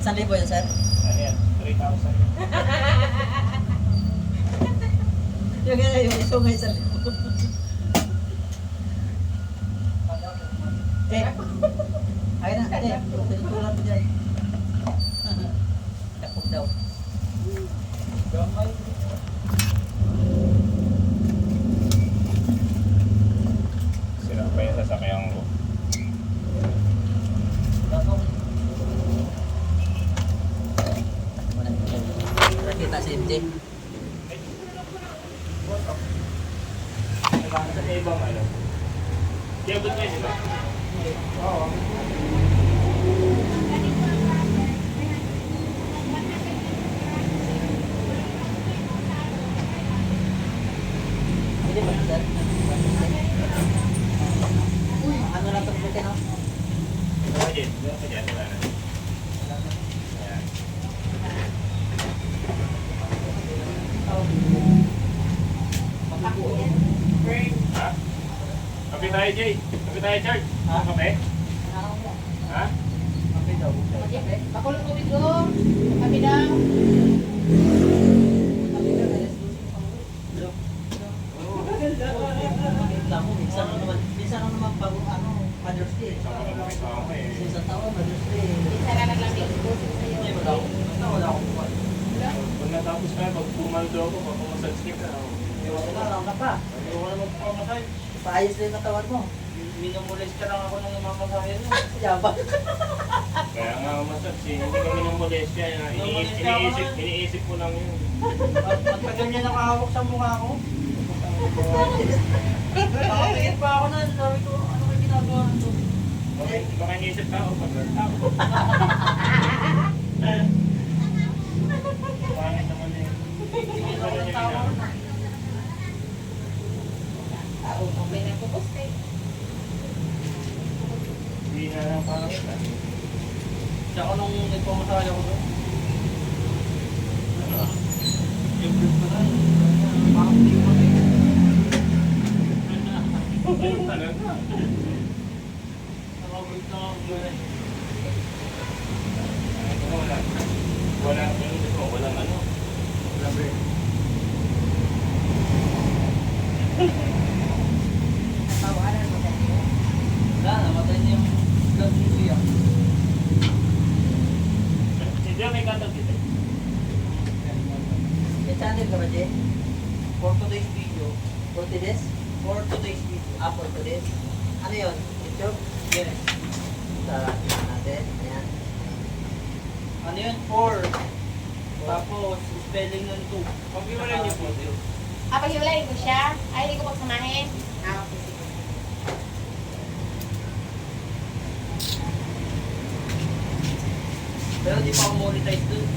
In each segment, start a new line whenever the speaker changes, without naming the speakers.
1,000 yun, sir?
Ano yan? 3,000.
Yung nga yung iso nga 1,000. Ayun na, ate. Pinutulan mo dyan. Dakog daw.
Sira pa yung sasakyan ko.
Dakog. Nakita si MJ.
Sa ibang ano? Diabot mo yun, di ba?
Oo. Hindi ba, sir? Ano lang ito buti, no?
Ano dyan? Ano dyan? Wala na. Ayan. Ha? Kape tayo, Jay. Kape tayo, Chard.
Ha?
Kape? Ha?
Kape daw.
Pakulong tubig doon. Kami daw.
Minsan naman bago Mother's Day.
Saka na makita ako eh.
Sa taon, Mother's Day.
Isa na naglamig. Busin sa'yo.
Hindi, wala akong kuwan.
Pag natapos ka, pag pumaldo ako, pag pumasage ka,
Wala ka pa.
Ayoko na magpamasay.
Paayos na yung katawan mo.
Minumulis ka lang ako ng mamasahin mo.
Yabang.
kaya nga massage eh. Hindi kami ng molestia. Iniisip ko lang yun.
At tagal niya nakahawak sa mukha ko. Nakatingin pa ako na. Sabi ko, ano kayo ginagawa nito?
Baka iniisip ka, o pag-tao. Pangit naman eh.
Tingin ako ng tao.
Okay na po, poste.
Hindi na lang pangit ah.
Tsaka nung nagpamasahe ako doon. Yung group ko na. Makamuling mo na yun.
Ano?
Nakabalik na ako doon.
Walang ano.
Grabe.
Tawaran mo tayo.
Wala, namatay niya yung vlog ni Kuya.
Hindi may katag dito.
May channel ka ba, Jay?
For today's video.
40 days?
For today's video.
For today's? Ano yun? YouTube?
Yes.
Sa natin. Ayan.
Ano yun? 4. Tapos, spelling ng 2.
Pag-iwalay niyo po.
Pag-hiwalayin ko siya. Ay, hindi ko pagsamahin. Okay, sige.
Pero di pa ako monetize dun.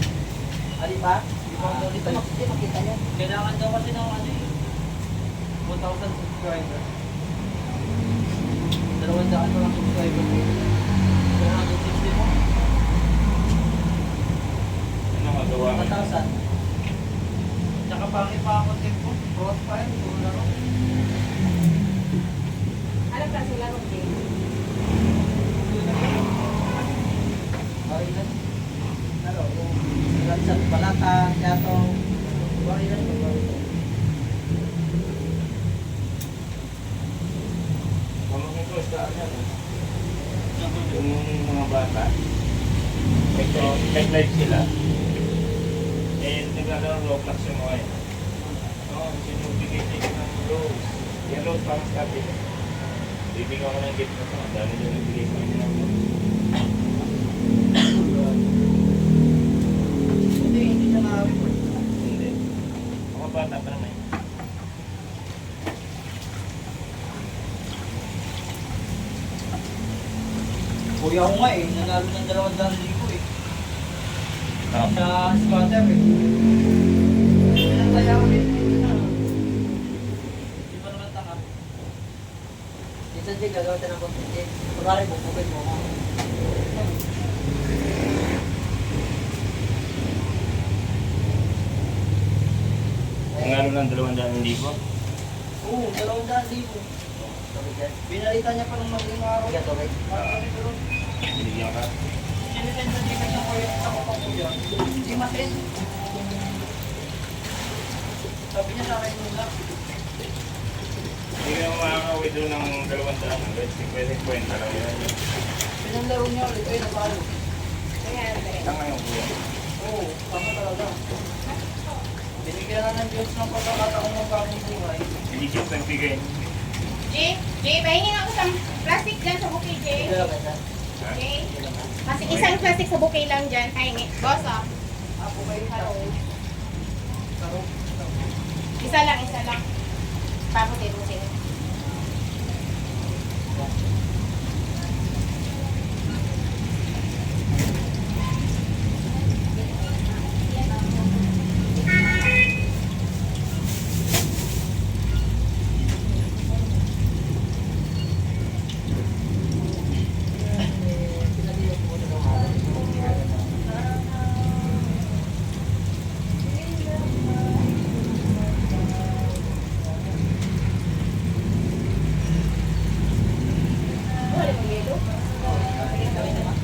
Ali pa?
Di pa ako monetize.
Hindi makita niya.
Kailangan daw kasi ng ano eh. 1,000 subscribers. 200 pa lang subscriber ko. 460 mo.
Ano magawa mo?
1,000.
Tsaka pangit pa ako tip ko. Crossfire. Puro laro.
Ano ka sila ron, Jay?
Bakit lang? Ano? Yung sa balata, yatong. Bakit lang?
Pamangkin ko sa ano. Yung mga bata. Nag-live sila. Eh, naglalaro Roblox yung mga yun. Oo, sinubigay niya ng rose. Yung rose parang sabi. Bibigyan ko ng gift na ito. Ang dami nyo nagbigay sa akin ng rose.
Hindi siya nakawin mo.
Hindi. Mga bata pa naman.
Kuya ko nga eh. Nanalo ng 200,000 eh.
Ah.
Sa squatter eh. Pinataya ko din. Di ba naman tanga?
Minsan, Jay, gagawin tayo ng content, Jay. Kunwari, bubugin mo ako.
Ang ano ng 200,000?
Oo, 200,000.
Sabi dyan.
Binalitan niya pa ng maging araw.
Bigat, okay?
Bakit doon?
Binigyan ka.
Sinitend sa Gcash ang kuya sa yan. Hindi matin. Sabi niya sa akin muna.
Hindi ka makakauwi doon ng 200 hanggang 50 lang yan.
Pinanlaro niya ulit. Ay, napalo.
Kaya, dali.
Saan ngayon kuya?
Oo, tama talaga. Binigyan na ng Diyos ng pagkakataon ng bagong buhay.
Hindi siya ang bigay.
Jay, pahingin ako sa plastic dyan sa bukay, Jay.
Kaya ba ito?
Ha?
Jay, kasi isang plastic sa bukay lang dyan. Pahingi. Boss, oh.
Ako kayo
Hello.
Taro.
Isa lang, isa lang. Paputin mo sila.
Pinagiyok mo na ng araw.
Wala mo yelo?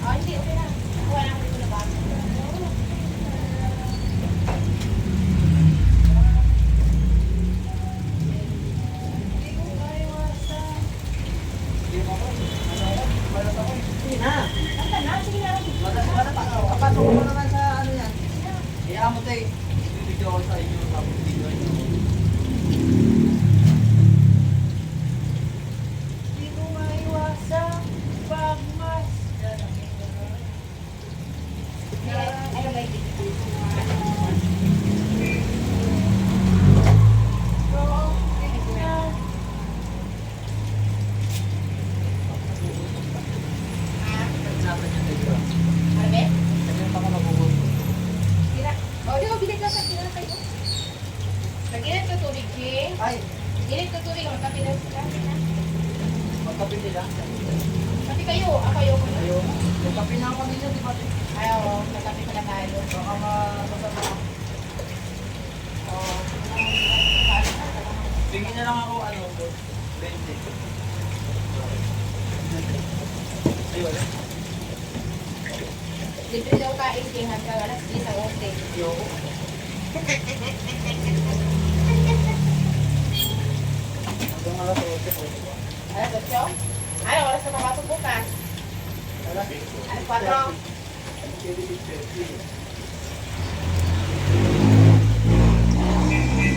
Oh, hindi, okay lang. Wala akong dito na ba?
Hindi mo ako. Ano ako? Balat ako eh.
Sige na.
Basta na, sige na.
Balat pa. Kapasok mo naman sa ano yan.
Kaya mo tayo. Ibibidyo ako sa inyo. Tapos video nyo. Hindi ko maiwasan pagmas. Yan ang gano'n.
Ano ba ito?
Natin yung dito.
Ano ba?
Ganyan pa ka mabubuhay.
Tira. Oh, di ba bilag lang sa tira kayo? Pag-init ko tubig, Jay.
Ay,
Init ko tubig, magkapilag sila.
magkape nila.
Pati kayo, ako yung
Ayun. Magkape na ako nila, di ba?
ayaw, magkapi pala tayo.
Baka masama.
Oh,
Tingin na lang ako, ano, 20. Ay, wala.
libre daw kain, Jay, hanggang alas 10 ang ote.
Ayoko. Hanggang alas 8 pwede ba?
Alas 8? Ano, oras na papasok bukas?
Alas
Alas 4?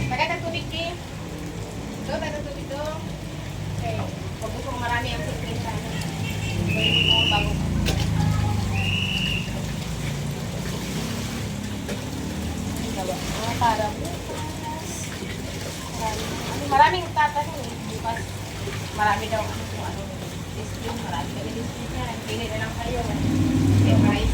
Pagkatang tubig, Jay. Ito, pagkatang tubig to. Okay. Pag gusto mo marami ang sipin sa ano. Pwede mo bago. Parang maraming tatanong eh. Bukas marami daw ano kung ano. Discipline, marami kami discipline yan. Pili na lang kayo. Okay,